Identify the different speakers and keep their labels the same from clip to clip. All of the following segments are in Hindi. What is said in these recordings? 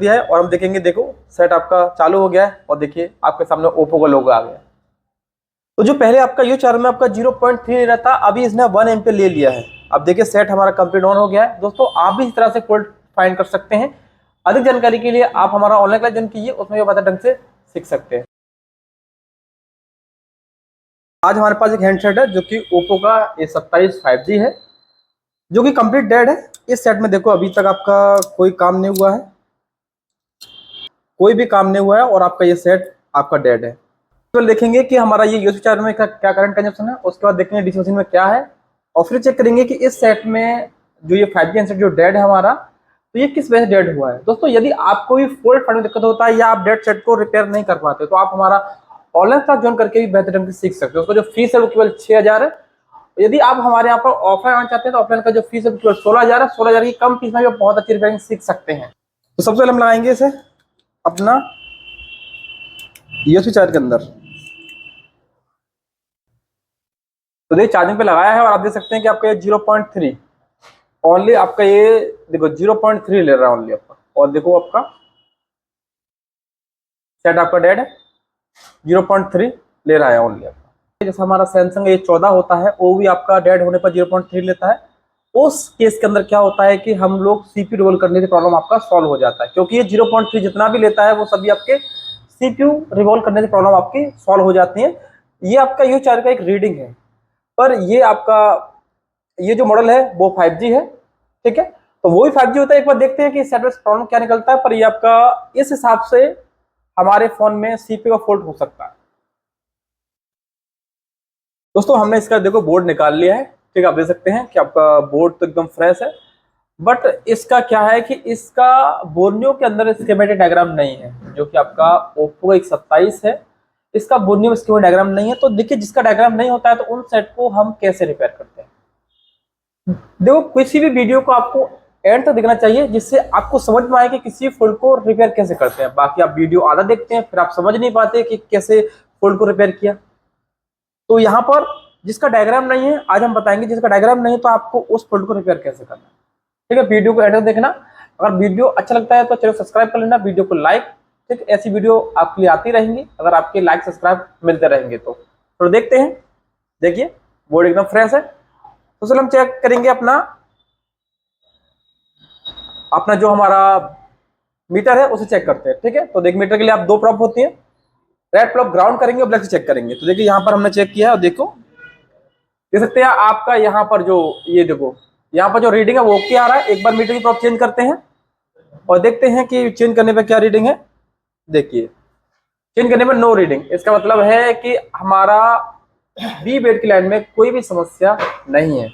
Speaker 1: दिया है और हम देखेंगे, देखो सेट आपका चालू हो गया है और देखिए आपके सामने ओप्पो का लोगो आ गया। तो जो पहले आपका यूज चार्ज में आपका 0.3 ले रहा था, अभी इसने 1 एम्पीयर ले लिया है। अब देखिए सेट हमारा कंप्लीट ऑन हो गया है। दोस्तों आप भी इस तरह से फॉल्ट फाइंड कर सकते हैं। अधिक जानकारी के लिए आप हमारा ऑनलाइन क्लास ज्वाइन कीजिए, उसमें भी बेहतर ढंग से सीख सकते हैं। आज हमारे पास एक हैंडसेट है जो कि ओप्पो का A27 5G है, जो कि कंप्लीट डेड है। इस सेट में देखो अभी तक आपका कोई काम नहीं हुआ है, कोई भी काम नहीं हुआ है और आपका ये सेट आपका डेड है। तो देखेंगे कि हमारा ये यूएसबी चार्जर में क्या करंट कंजप्शन है, उसके बाद देखेंगे डीसी मशीन में क्या है, और फिर चेक करेंगे कि इस सेट में जो ये 5G हैंडसेट जो डेड है हमारा, तो ये किस वजह से डेड हुआ है। दोस्तों यदि आपको भी फॉल्ट फाइंड में दिक्कत होता है या आप डेड सेट को रिपेयर नहीं कर पाते, तो आप हमारा ऑनलाइन क्लास ज्वाइन करके भी बेहतर ढंग से सीख सकते हो। उसका जो फीस है वो केवल 6000 है। यदि आप हमारे यहाँ पर ऑफलाइन आना चाहते हैं तो ऑफलाइन का जो फीस है केवल 16000 है। 16000 की कम फीस में भी बहुत अच्छी रिपेयरिंग सीख सकते हैं। तो सबसे पहले हम लगाएंगे इसे अपना यूएसबी चार्ज के अंदर। तो देखिए चार्जिंग पे लगाया है और आप देख सकते हैं कि आपका ये 0.3 ओनली, आपका ये देखो 0.3 ले रहा है ओनली आपका। और देखो आपका सेट आपका डेड है, 0.3 ले रहा है ओनली आपका। जैसे हमारा सैमसंग A14 होता है, वो भी आपका डेड होने पर 0.3 लेता है। उस केस के अंदर क्या होता है कि हम लोग सीपीयू रिवॉल्व करने से प्रॉब्लम आपका सॉल्व हो जाता है, क्योंकि ये 0.3 जितना भी लेता है वो सभी आपके सीपीयू रिवॉल्व करने से प्रॉब्लम आपकी सॉल्व हो जाती है। ये आपका यूज चार्ज का एक रीडिंग है, पर ये आपका ये जो मॉडल है वो 5G है, ठीक है। तो वो भी 5G होता है। एक बार देखते हैं कि सेट में प्रॉब्लम क्या निकलता है। पर ये आपका इस हिसाब से हमारे फोन में सीपीयू का फॉल्ट हो सकता है। दोस्तों हमने इसका देखो बोर्ड निकाल लिया है, ठीक है। आप देख सकते हैं कि आपका बोर्ड तो एकदम फ्रेश है, बट इसका क्या है कि इसका बोर्नियो के अंदर स्कीमेटिक डायग्राम नहीं है। जो कि आपका ओप्पो का A27 है, इसका बोर्नियो स्कीमेटिक डायग्राम नहीं है। तो देखिए जिसका डायग्राम नहीं होता है तो उन सेट को हम कैसे रिपेयर करते हैं। देखो किसी भी वीडियो को आपको एंड तक देखना चाहिए, जिससे आपको समझ में आए कि किसी फॉल्ट को रिपेयर कैसे करते हैं। बाकी आप वीडियो आधा देखते हैं फिर आप समझ नहीं पाते कि कैसे फॉल्ट को रिपेयर किया। तो यहाँ पर जिसका डायग्राम नहीं है आज हम बताएंगे, जिसका डायग्राम नहीं है तो आपको उस फॉल्ट को रिपेयर कैसे करना है, ठीक है। वीडियो को एंड तक देखना। अगर वीडियो अच्छा लगता है तो चैनल सब्सक्राइब कर लेना, वीडियो को लाइक, ठीक। ऐसी वीडियो आपके लिए आती रहेंगी अगर आपके लाइक सब्सक्राइब मिलते रहेंगे तो देखते हैं। देखिए बोर्ड एकदम फ्रेश है। तो चलो हम चेक करेंगे अपना अपना जो हमारा मीटर है उसे चेक करते हैं, ठीक है। तो देख मीटर के लिए आप दो प्रॉप होती है, रेड प्रॉप ग्राउंड करेंगे और ब्लैक से चेक करेंगे। तो देखिए यहाँ पर हमने चेक किया है और देखो देख सकते हैं आपका यहाँ पर जो ये देखो यहाँ पर जो रीडिंग है वो ओके आ रहा है। एक बार मीटर की प्रॉप चेंज करते हैं और देखते हैं कि चेंज करने पर क्या रीडिंग है। देखिए चेंज करने पर नो रीडिंग, इसका मतलब है कि हमारा बी बेड की लाइन में कोई भी समस्या नहीं है।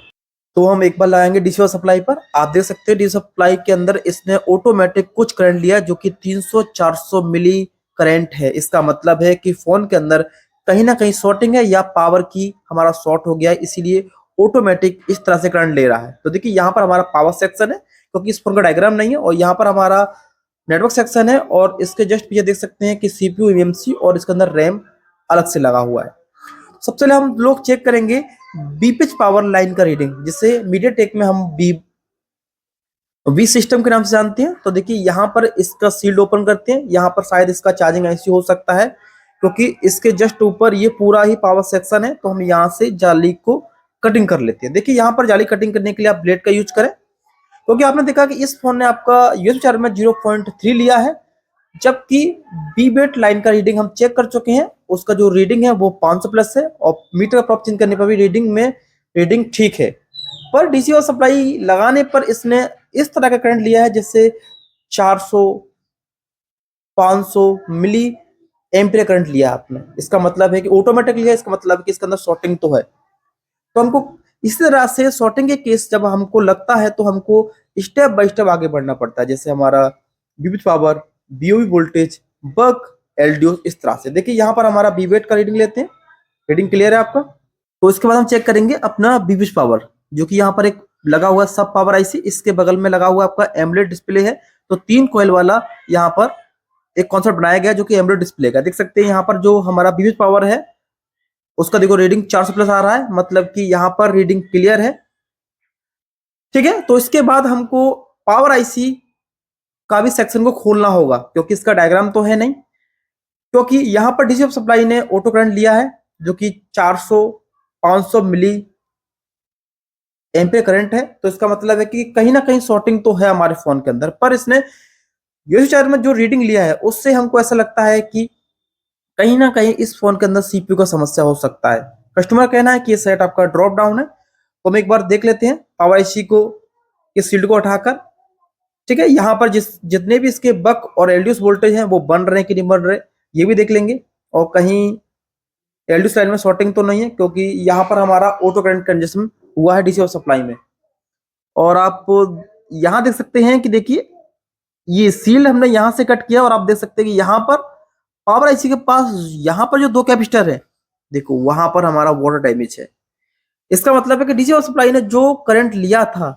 Speaker 1: तो हम एक बार लगाएंगे डीसी सप्लाई पर। आप देख सकते हैं डीसी सप्लाई के अंदर इसने ऑटोमेटिक कुछ करंट लिया जो कि 300-400 मिली करंट है। इसका मतलब है कि फोन के अंदर कहीं ना कहीं शॉर्टिंग है या पावर की हमारा शॉर्ट हो गया है, इसीलिए ऑटोमेटिक इस तरह से करंट ले रहा है। तो देखिए यहाँ पर हमारा पावर सेक्शन है, क्योंकि इस फोन का डायग्राम नहीं है, और यहाँ पर हमारा नेटवर्क सेक्शन है, और इसके जस्ट पीछे देख सकते हैं कि सीपीयू, एमएमसी और इसके अंदर रैम अलग से लगा हुआ है। सबसे पहले हम लोग चेक करेंगे बीपिच पावर लाइन का रीडिंग, जिसे मीडियाटेक में हम वी सिस्टम के नाम से जानते हैं। तो देखिए यहाँ पर इसका सील्ड ओपन करते हैं, यहाँ पर शायद इसका चार्जिंग आईसी हो सकता है, क्योंकि इसके जस्ट ऊपर ये पूरा ही पावर सेक्शन है। तो हम यहाँ से जाली को कटिंग कर लेते हैं। देखिए यहाँ पर जाली कटिंग करने के लिए आप ब्लेड का यूज करें, क्योंकि आपने देखा कि इस फोन ने आपका यूएसबी चार्ज में 0.3 लिया है, जबकि बी बेट लाइन का रीडिंग हम चेक कर चुके हैं। उसका जो रीडिंग है वो 500 प्लस है, और मीटर का प्रॉप चेंज करने पर भी रीडिंग ठीक है। पर डीसी और सप्लाई लगाने पर इसने इस तरह का करंट लिया है जिससे 400 500 मिली एम्पियर करंट लिया आपने। इसका मतलब है कि ऑटोमेटिक लिया, इसका मतलब है कि इसके अंदर शॉर्टिंग तो है। तो हमको इस तरह से शॉर्टिंग के केस जब हमको लगता है तो हमको स्टेप बाय स्टेप आगे बढ़ना पड़ता है, जैसे हमारा विविध पावर, बीओवी वोल्टेज, बक, एलडीओ, इस तरह से। देखिए यहाँ पर हमारा बीवेट का रीडिंग लेते हैं, रीडिंग क्लियर है आपका। तो इसके बाद हम चेक करेंगे अपना विविध पावर, जो कि यहाँ पर एक लगा हुआ सब पावर आईसी, इसके बगल में लगा हुआ आपका एमोलेड डिस्प्ले है। तो 3 कॉइल वाला यहाँ पर एक कॉन्सेप्ट बनाया गया जो कि एमोलेड डिस्प्ले का। देख सकते हैं यहाँ पर जो हमारा विविध पावर है उसका देखो रीडिंग 400 प्लस आ रहा है, मतलब कि यहाँ पर रीडिंग क्लियर है, ठीक है। तो इसके बाद हमको पावर आईसी का भी सेक्शन को खोलना होगा, क्योंकि इसका डायग्राम तो है नहीं, क्योंकि यहाँ पर डीसी सप्लाई ने ऑटो करंट लिया है जो कि 400 500 मिली एम्पियर करंट है। तो इसका मतलब है कि कहीं ना कहीं शॉर्टिंग तो है हमारे फोन के अंदर, पर इसने यूएसबी चार्जर में जो रीडिंग लिया है उससे हमको ऐसा लगता है कि कहीं ना कहीं इस फोन के अंदर सीपीयू का समस्या हो सकता है। कस्टमर का कहना है कि ये सेट आपका ड्रॉप डाउन है, तो हम एक बार देख लेते हैं पावर आईसी को, इस शील्ड को उठाकर। ठीक है, यहाँ पर जितने भी इसके बक और एलडीएस वोल्टेज हैं वो बन रहे हैं कि नहीं बन रहे, ये भी देख लेंगे। और कहीं एलडीएस लाइन में शॉर्टिंग तो नहीं है, क्योंकि यहाँ पर हमारा ऑटो करंट कंजेशन हुआ है डीसी सप्लाई में। और आप यहाँ देख सकते हैं कि देखिए ये सील हमने यहाँ से कट किया, और आप देख सकते हैं कि यहाँ पर पावर आईसी के पास यहाँ पर जो दो कैपेसिटर है, देखो वहां पर हमारा वाटर डैमेज है। इसका मतलब है कि डीसी सप्लाई ने जो करंट लिया था,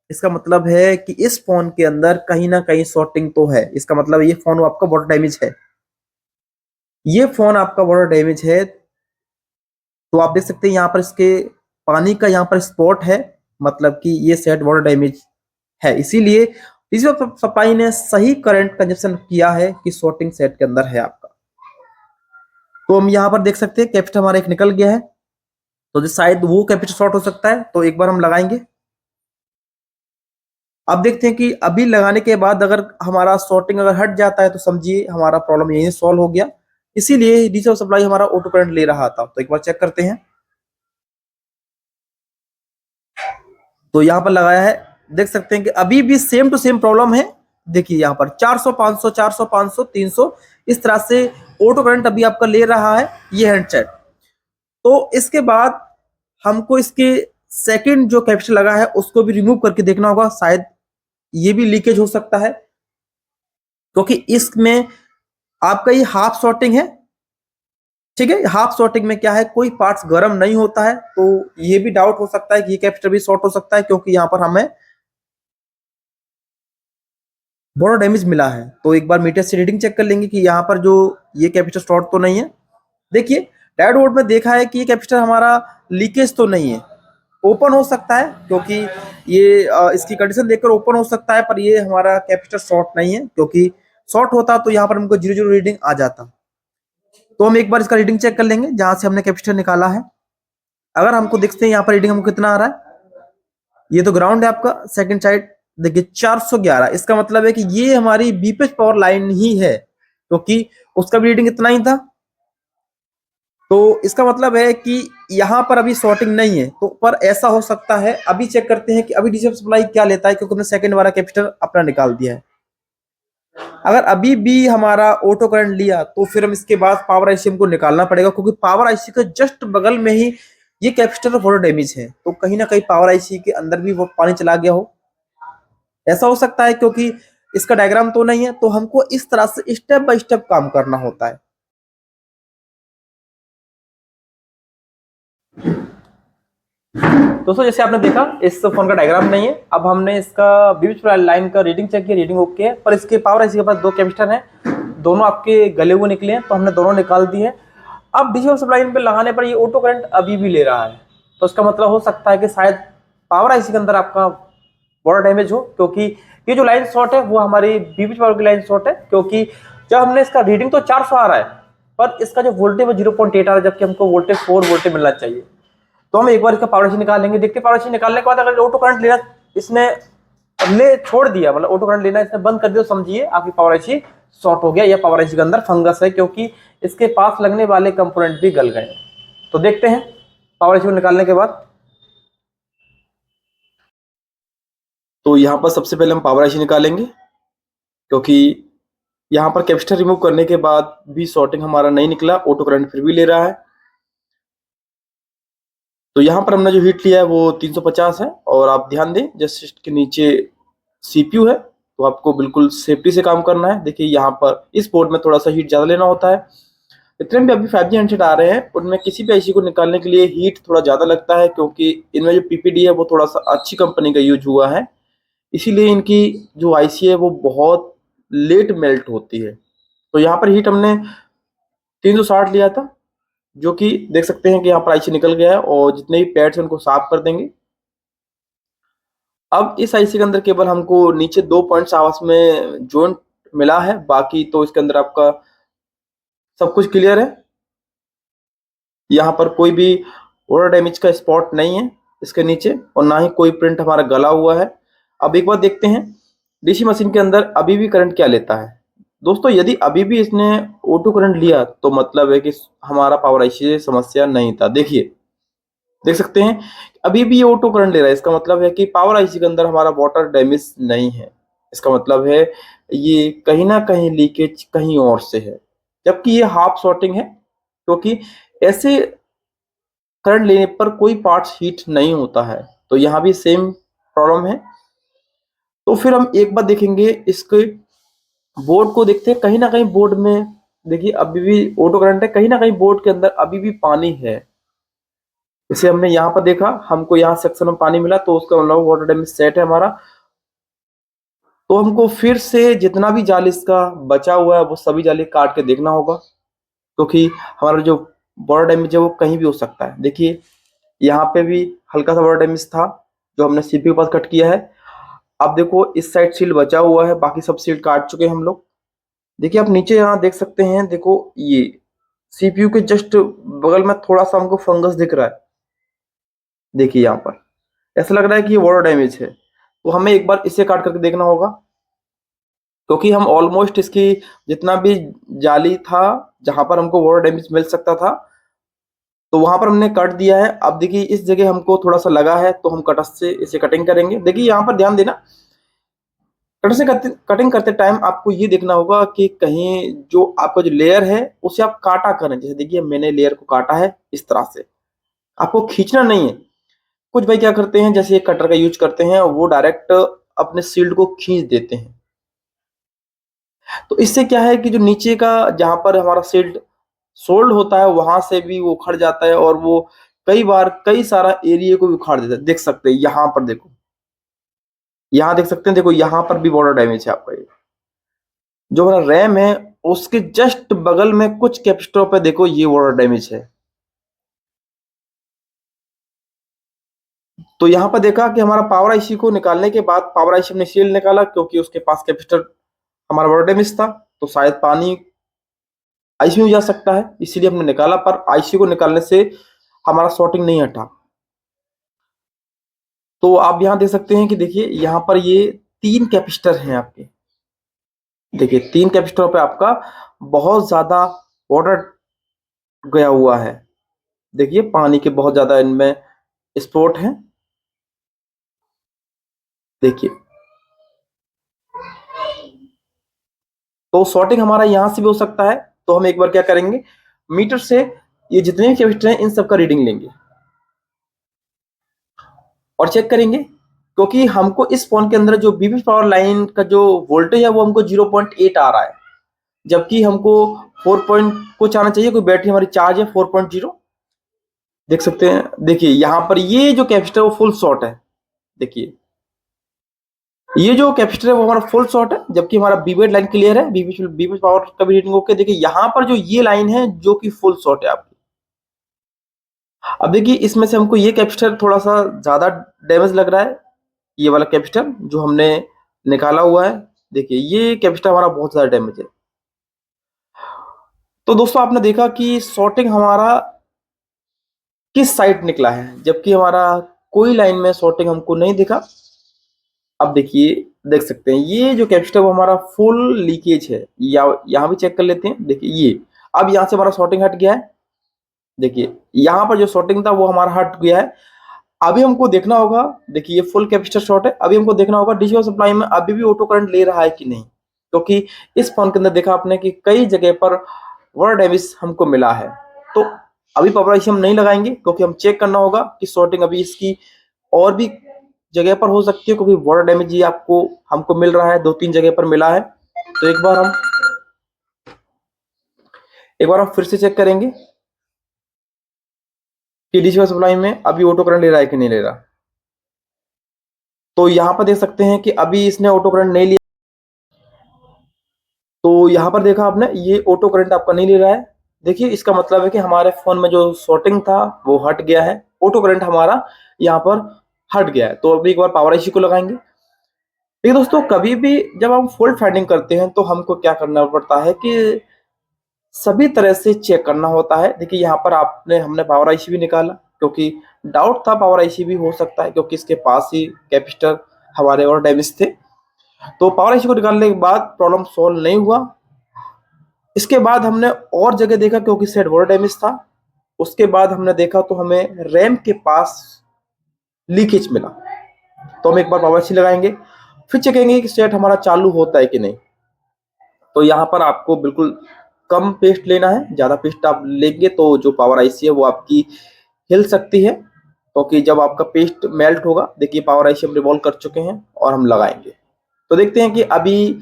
Speaker 1: इसका मतलब है कि इस फोन के अंदर कहीं ना कहीं शॉर्टिंग तो है। इसका मतलब ये फोन आपका वाटर डैमेज है, ये फोन आपका वाटर डैमेज है। तो आप देख सकते हैं यहाँ पर इसके पानी का यहाँ पर स्पॉट है, मतलब कि ये सेट वाटर डैमेज है। इसीलिए डीसी सप्लाई ने सही करंट कंजप्शन किया है कि शॉर्टिंग सेट के अंदर है आपका। तो हम यहाँ पर देख सकते हैं कैपेसिटर हमारा एक निकल गया है, तो जो शायद वो कैपेसिटर शॉर्ट हो सकता है, तो एक बार हम लगाएंगे। अब देखते हैं कि अभी लगाने के बाद अगर हमारा शॉर्टिंग अगर हट जाता है तो समझिए हमारा प्रॉब्लम यही सॉल्व हो गया। इसीलिए डीसी सप्लाई हमारा ऑटो करंट ले रहा था। तो एक बार चेक करते हैं, तो यहाँ पर लगाया है, देख सकते हैं कि अभी भी सेम टू सेम प्रॉब्लम है। देखिए यहाँ पर 400 500 400 500 300 इस तरह से ऑटो करंट अभी आपका ले रहा है ये हैंडसेट। तो इसके बाद हमको इसके सेकंड जो कैपेसिटर लगा है उसको भी रिमूव करके देखना होगा, शायद ये भी लीकेज हो सकता है, क्योंकि इसमें आपका ये हाफ शॉर्टिंग है। ठीक है, हाफ शॉर्टिंग में क्या है, कोई पार्ट्स गर्म नहीं होता है, तो ये भी डाउट हो सकता है कि ये कैपेसिटर भी शॉर्ट हो सकता है, क्योंकि यहाँ पर हमें बड़ा डैमेज मिला है। तो एक बार मीटर से रीडिंग चेक कर लेंगे कि यहाँ पर जो ये कैपेसिटर शॉर्ट तो नहीं है। देखिए डायोड बोर्ड में देखा है कि ये कैपेसिटर हमारा लीकेज तो नहीं है, ओपन हो सकता है, क्योंकि ये इसकी कंडीशन देखकर ओपन हो सकता है, पर ये हमारा कैपेसिटर शॉर्ट नहीं है, क्योंकि शॉर्ट होता तो यहाँ पर हमको 00 रीडिंग आ जाता। तो हम एक बार इसका रीडिंग चेक कर लेंगे जहां से हमने कैपेसिटर निकाला है। अगर हमको देखते हैं यहाँ पर रीडिंग हमको कितना आ रहा है, ये तो ग्राउंड है आपका सेकंड साइड, देखिए 411। इसका मतलब है कि ये हमारी बीपीएच पावर लाइन ही है, क्योंकि उसका भी रीडिंग इतना ही था। तो इसका मतलब है कि यहाँ पर अभी शॉर्टिंग नहीं है, तो पर ऐसा हो सकता है। अभी चेक करते हैं कि अभी डीसी सप्लाई क्या लेता है, क्योंकि हमने सेकंड वाला कैपेसिटर अपना निकाल दिया है। अगर अभी भी हमारा ऑटो करंट लिया तो फिर हम इसके बाद पावर आईसी को निकालना पड़ेगा, क्योंकि पावर आईसी के जस्ट बगल में ही ये कैपेसिटर वाटर डैमेज है। तो कहीं ना कहीं पावर आईसी के अंदर भी वो पानी चला गया हो, ऐसा हो सकता है, क्योंकि इसका डायग्राम तो नहीं है। तो हमको इस तरह से स्टेप बाय स्टेप काम करना होता है। दोस्तों जैसे आपने देखा इस फोन का डायग्राम नहीं है। अब हमने इसका बीच लाइन का रीडिंग चेक किया, रीडिंग ओके है, पर इसके पावर आईसी के पास दो कैपेसिटर हैं, दोनों आपके गले हुए निकले हैं, तो हमने दोनों निकाल दिए हैं। अब डीसी सप्लाई पे लगाने पर ये ऑटो करंट अभी भी ले रहा है, तो इसका मतलब हो सकता है कि शायद पावर आईसी के अंदर आपका बड़ा डैमेज हो, क्योंकि ये जो लाइन शॉर्ट है वो हमारी बीपीएच पावर की लाइन शॉर्ट है। क्योंकि जब हमने इसका रीडिंग तो 400 आ रहा है, पर इसका जो वोल्टेज है 0.8 आ रहा है, जबकि हमको वोल्टेज 4 वोल्टेज मिलना चाहिए। तो हम एक बार इसका पावर आईसी निकालेंगे, देखते पावर आईसी निकालने के बाद अगर ऑटो करंट लेना इसने ले छोड़ दिया, मतलब ऑटो करंट लेना इसने बंद कर दिया, तो समझिए आपकी पावर आईसी शॉर्ट हो गया, या पावर आईसी के अंदर फंगस है, क्योंकि इसके पास लगने वाले कंपोनेंट भी गल गए। तो देखते हैं पावर आईसी को निकालने के बाद। तो यहाँ पर सबसे पहले हम पावर आईसी निकालेंगे, क्योंकि यहाँ पर कैपेसिटर रिमूव करने के बाद भी शॉर्टिंग हमारा नहीं निकला, ऑटो करंट फिर भी ले रहा है। तो यहाँ पर हमने जो हीट लिया है वो 350 है, और आप ध्यान दें जस्ट इसके नीचे सीपीयू है, तो आपको बिल्कुल सेफ्टी से काम करना है। देखिए यहाँ पर इस बोर्ड में थोड़ा सा हीट ज़्यादा लेना होता है। जितने भी अभी 5G हैंडसेट आ रहे हैं उनमें किसी भी आईसी को निकालने के लिए हीट थोड़ा ज़्यादा लगता है, क्योंकि इनमें जो पीपीडी है वो थोड़ा सा अच्छी कंपनी का यूज हुआ है, इसीलिए इनकी जो आईसी है वो बहुत लेट मेल्ट होती है। तो यहाँ पर हीट हमने 360 लिया था, जो कि देख सकते हैं कि यहाँ पर आईसी निकल गया है, और जितने भी पैड्स हैं उनको साफ कर देंगे। अब इस आईसी के अंदर केवल हमको नीचे 2 पॉइंट्स आपस में जॉइंट मिला है, बाकी तो इसके अंदर आपका सब कुछ क्लियर है। यहाँ पर कोई भी वाटर डैमेज का स्पॉट नहीं है इसके नीचे, और ना ही कोई प्रिंट हमारा गला हुआ है। अब एक बार देखते हैं डीसी मशीन के अंदर अभी भी करंट क्या लेता है। दोस्तों यदि अभी भी इसने ऑटो करंट लिया तो मतलब है कि हमारा पावर आईसी से समस्या नहीं था। देखिए, देख सकते हैं अभी भी ये ऑटो करंट ले रहा है, इसका मतलब है कि पावर आईसी के अंदर हमारा वाटर डैमेज नहीं है। इसका मतलब है ये कहीं ना कहीं लीकेज कहीं और से है, जबकि ये हाफ शॉर्टिंग है, क्योंकि ऐसे करंट लेने पर कोई पार्ट्स हीट नहीं होता है। तो यहाँ भी सेम प्रॉब्लम है। तो फिर हम एक बार देखेंगे इसके बोर्ड को, देखते हैं कहीं ना कहीं बोर्ड में देखिए अभी भी ऑटो करंट है, कहीं ना कहीं बोर्ड के अंदर अभी भी पानी है। इसे हमने यहाँ पर देखा, हमको यहाँ सेक्शन में पानी मिला, तो उसका मतलब वाटर डैमेज सेट है हमारा। तो हमको फिर से जितना भी जाली इसका बचा हुआ है वो सभी जाली काट के देखना होगा, क्योंकि हमारा जो वाटर डैमेज है वो कहीं भी हो सकता है। देखिए यहाँ पे भी हल्का सा वाटर डैमेज था जो हमने सीपीयू के पास कट किया है। अब देखो इस साइड सील बचा हुआ है, बाकी सब सील काट चुके हैं हम लोग। देखिए आप नीचे यहाँ देख सकते हैं, देखो ये सीपीयू के जस्ट बगल में थोड़ा सा हमको फंगस दिख रहा है। देखिए यहाँ पर ऐसा लग रहा है कि ये वाटर डैमेज है, तो हमें एक बार इसे काट करके देखना होगा, क्योंकि हम ऑलमोस्ट इसकी जितना भी जाली था जहां पर हमको वाटर डैमेज मिल सकता था तो वहां पर हमने कट दिया है। अब देखिए इस जगह हमको थोड़ा सा लगा है, तो हम कटर से इसे कटिंग करेंगे। देखिए यहाँ पर ध्यान देना, कटर से कटिंग करते टाइम आपको ये देखना होगा कि कहीं जो आपका जो लेयर है उसे आप काटा करें। जैसे देखिए मैंने लेयर को काटा है इस तरह से, आपको खींचना नहीं है। कुछ भाई क्या करते हैं, जैसे कटर का यूज करते हैं, वो डायरेक्ट अपने शील्ड को खींच देते हैं। तो इससे क्या है कि जो नीचे का जहां पर हमारा शील्ड सोल्ड होता है वहां से भी वो उखड़ जाता है, और वो कई बार कई सारा एरिया को भी उखाड़ देता है। देख सकते हैं यहाँ पर, देखो यहाँ देख सकते हैं, देखो यहाँ पर भी बॉर्डर डैमेज है आपका। ये जो हमारा रैम है उसके जस्ट बगल में कुछ कैपेसिटर पे देखो ये बॉर्डर डैमेज है। तो यहाँ पर देखा कि हमारा पावर आईसी को निकालने के बाद पावर आईसी ने शील्ड निकाला, क्योंकि उसके पास कैपेसिटर हमारा बॉर्डर डैमेज था, तो शायद पानी आईसी में जा सकता है, इसीलिए हमने निकाला। पर आईसी को निकालने से हमारा शॉर्टिंग नहीं हटा। तो आप यहाँ देख सकते हैं कि देखिए यहाँ पर ये 3 कैपेसिटर हैं आपके। देखिए 3 कैपेसिटर पे आपका बहुत ज्यादा वाटर गया हुआ है। देखिए पानी के बहुत ज्यादा इनमें स्पॉट हैं। देखिए तो शॉर्टिंग हमारा यहाँ से भी हो सकता है। तो हम एक बार क्या करेंगे, मीटर से ये जितने भी कैपेसिटर हैं इन सबका रीडिंग लेंगे और चेक करेंगे, क्योंकि हमको इस फोन के अंदर जो बीबी पावर लाइन का जो वोल्टेज है वो हमको 0.8 आ रहा है, जबकि हमको 4 पॉइंट कुछ आना चाहिए। कोई बैटरी हमारी चार्ज है 4.0। देख सकते हैं, देखिए यहाँ पर ये जो कैपेसिटर वो फुल शॉर्ट है। देखिए ये जो कैपेसिटर है वो हमारा फुल शॉर्ट है, जबकि हमारा बीबेड लाइन क्लियर है, बीबी बीबी पावर का भी रीडिंग ओके। देखिए यहाँ पर जो ये लाइन है जो कि फुल शॉर्ट है आपकी। अब देखिए इसमें से हमको ये कैपेसिटर थोड़ा सा ज्यादा डैमेज लग रहा है, ये वाला कैपेसिटर जो हमने निकाला हुआ है। देखिए ये कैपेसिटर हमारा बहुत ज्यादा डैमेज है। तो दोस्तों आपने देखा कि शॉर्टिंग हमारा किस साइड निकला है, जबकि हमारा कोई लाइन में शॉर्टिंग हमको नहीं दिखा। अब देखिए देख सकते हैं ये जो कैपेसिटर वो हमारा फुल लीकेज है, या यहाँ भी चेक कर लेते हैं। देखिए ये अब यहाँ से हमारा शॉर्टिंग हट गया है। देखिए यहाँ पर जो शॉर्टिंग था वो हमारा हट गया है। अभी हमको देखना होगा, देखिए ये फुल कैपेसिटर शॉर्ट है, अभी हमको देखना होगा डीसी सप्लाई में अभी भी ऑटो करंट ले रहा है कि नहीं, क्योंकि इस फोन के अंदर देखा आपने कि कई जगह पर वाटर डैमेज हमको मिला है। तो अभी पावर आईसी हम नहीं लगाएंगे, क्योंकि हम चेक करना होगा कि शॉर्टिंग अभी इसकी और भी जगह पर हो सकती है, क्योंकि वाटर डैमेज ये आपको हमको मिल रहा है 2-3 जगह पर मिला है। तो एक बार हम फिर से चेक करेंगे कि डीसी सप्लाई में अभी ऑटो करंट ले रहा है कि नहीं ले रहा। तो यहाँ पर देख सकते हैं कि अभी इसने ऑटो करंट नहीं लिया। तो यहाँ पर देखा आपने ये ऑटो करंट आपका नहीं ले रहा है। देखिए इसका मतलब है कि हमारे फोन में जो शॉर्टिंग था वो हट गया है, ऑटो करंट हमारा यहाँ पर हट गया है। तो अभी एक बार पावर आईसी को लगाएंगे। देखिए दोस्तों, कभी भी जब हम फॉल्ट फाइंडिंग करते हैं तो हमको क्या करना पड़ता है कि सभी तरह से चेक करना होता है। देखिए यहाँ पर हमने पावर आईसी भी निकाला, क्योंकि डाउट था पावर आईसी भी हो सकता है, क्योंकि इसके पास ही कैपेसिटर हमारे और डैमेज थे। तो पावर आईसी को निकालने के बाद प्रॉब्लम सॉल्व नहीं हुआ। इसके बाद हमने और जगह देखा, क्योंकि सेट और डैमेज था। उसके बाद हमने देखा तो हमें रैम के पास लीकेज मिला। तो हम एक बार पावर आईसी लगाएंगे, फिर चेकेंगे कि सेट हमारा चालू होता है कि नहीं। तो यहाँ पर आपको बिल्कुल कम पेस्ट लेना है। ज़्यादा पेस्ट आप लेंगे तो जो पावर आईसी है वो आपकी हिल सकती है, क्योंकि जब आपका पेस्ट मेल्ट होगा। देखिए पावर आईसी हम रिवॉल्व कर चुके हैं और हम लगाएंगे। तो देखते हैं कि अभी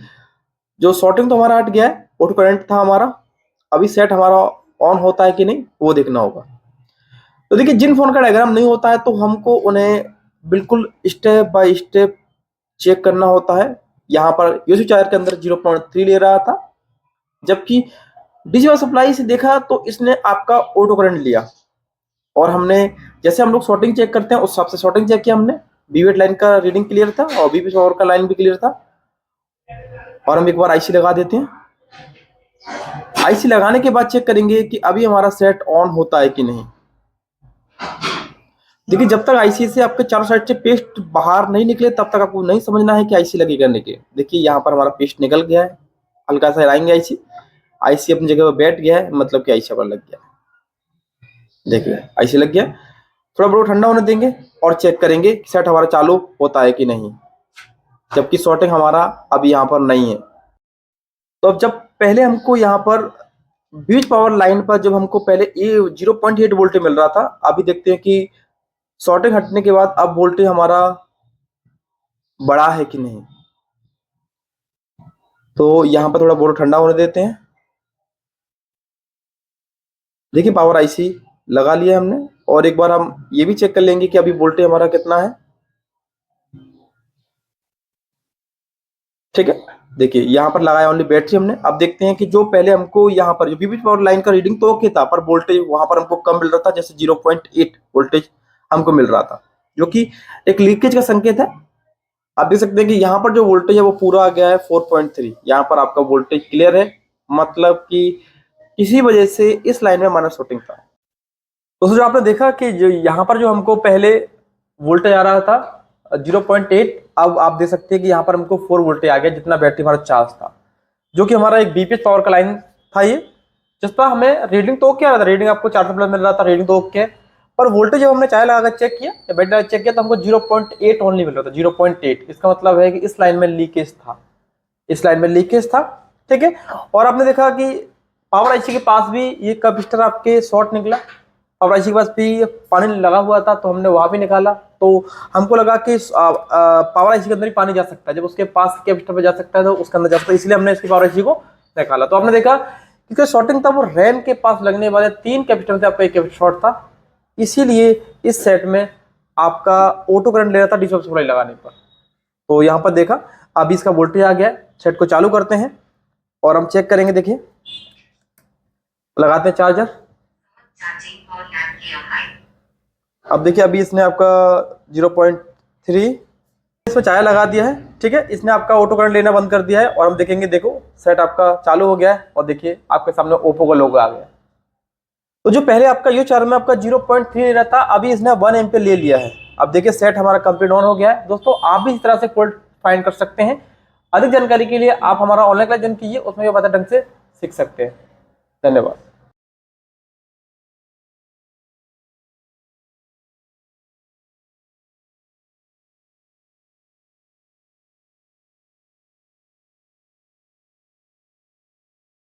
Speaker 1: जो शॉर्टिंग तो हमारा हट गया है, ऑटो करंट था हमारा। अभी सेट हमारा ऑन होता है कि नहीं वो देखना होगा। तो देखिए, जिन फोन का डायग्राम नहीं होता है तो हमको उन्हें बिल्कुल स्टेप बाय स्टेप चेक करना होता है। यहाँ पर यूएसबी चार्जर के अंदर 0.3 ले रहा था, जबकि डीसी पावर सप्लाई से देखा तो इसने आपका ऑटो करंट लिया। और हमने जैसे हम लोग शॉर्टिंग चेक करते हैं उस हिसाब से शॉर्टिंग चेक किया हमने। बीवेट लाइन का रीडिंग क्लियर था और बीपी पावर का लाइन भी क्लियर था। और हम एक बार आईसी लगा देते हैं। आईसी लगाने के बाद चेक करेंगे कि अभी हमारा सेट ऑन होता है कि नहीं। देखिए, जब तक आईसी से आपके चारों साइड से पेस्ट बाहर नहीं निकले तब तक आपको नहीं समझना है कि आईसी लगी करने के। देखिए यहाँ पर हमारा पेस्ट निकल गया है। हल्का सा हिलाएंगे आईसी, आईसी अपनी जगह पर बैठ गया है, मतलब कि आईसी पर लग गया। देखिए आईसी लग गया। थोड़ा बहुत ठंडा होने देंगे और चेक करेंगे कि सेट हमारा चालू होता है कि नहीं, जबकि शॉर्टिंग हमारा अभी यहाँ पर नहीं है। तो अब जब पहले हमको यहाँ पर बीच पावर लाइन पर जब हमको पहले 0.8 वोल्ट मिल रहा था, अभी देखते हैं कि शॉर्टिंग हटने के बाद अब वोल्टेज हमारा बड़ा है कि नहीं। तो यहाँ पर थोड़ा बोर्ड ठंडा होने देते हैं। देखिए पावर आईसी लगा लिया हमने, और एक बार हम ये भी चेक कर लेंगे कि अभी वोल्टेज हमारा कितना है। ठीक है, देखिए यहाँ पर लगाया ओनली बैटरी हमने। अब देखते हैं कि जो पहले हमको यहाँ पर जो बीबी पावर लाइन का रीडिंग तो ओके था, पर वोल्टेज वहां पर हमको कम मिल रहा था, जैसे 0.8 वोल्टेज हमको मिल रहा था, जो कि एक लीकेज का संकेत है। आप देख सकते हैं कि यहाँ पर जो वोल्टेज है वो पूरा आ गया है 4.3। यहाँ पर आपका वोल्टेज क्लियर है, मतलब कि किसी वजह से इस लाइन में माइनस शॉर्टिंग था। दोस्तों, जो आपने देखा कि जो यहाँ पर जो हमको पहले वोल्टेज आ रहा था 0.8, अब आप देख सकते हैं कि यहाँ पर हमको 4 वोल्टेज आ गया, जितना बैटरी हमारा चार्ज था, जो कि हमारा एक बीपीएस पावर का लाइन था ये, जिस पर हमें रीडिंग तो क्या रहा था, रीडिंग आपको 400 प्लस मिल रहा था, रीडिंग तो ओके। पर वोल्टेज जब हमने चाय लगा कर चेक किया या बैटरी चेक किया तो हमको 0.8 ओनली मिल रहा था, 0.8। इसका मतलब है कि इस लाइन में लीकेज था, इस लाइन में लीकेज था। ठीक है, और आपने देखा कि पावर आईसी के पास भी ये कैपेसिटर आपके शॉर्ट निकला। पावर आईसी के पास भी पानी लगा हुआ था, तो हमने वहां भी निकाला। तो हमको लगा कि पावर आईसी के अंदर ही पानी जा सकता है, जब उसके पास कैपेसिटर पे जा सकता है तो उसके अंदर जा सकता है, इसलिए हमने इसकी पावर आईसी को निकाला। तो आपने देखा क्योंकि शॉर्टिंग था वो रैम के पास लगने वाले 3 कैपेसिटर से आपका एक कैपेसिटर शॉर्ट था, इसीलिए इस सेट में आपका ऑटो करंट ले रहा था डीसी सप्लाई लगाने पर। तो यहाँ पर देखा अभी इसका वोल्टेज आ गया है। सेट को चालू करते हैं और हम चेक करेंगे। देखिए लगाते हैं चार्जर। अब देखिए अभी इसने आपका 0.3 इसमें चाय लगा दिया है। ठीक है, इसने आपका ऑटो करंट लेना बंद कर दिया है और हम देखेंगे, देखो सेट आपका चालू हो गया है और देखिए आपके सामने ओप्पो का लोगो आ गया। तो जो पहले आपका ये चार्जर में आपका 0.3 ले रहा था, अभी इसने 1 एम्पीयर ले लिया है। अब देखिए सेट हमारा कंप्लीट ऑन हो गया है। दोस्तों, आप भी इस तरह से फॉल्ट फाइंड कर सकते हैं। अधिक जानकारी के लिए आप हमारा ऑनलाइन क्लास ज्वाइन कीजिए, उसमें भी बेहतर ढंग से सीख सकते हैं। धन्यवाद।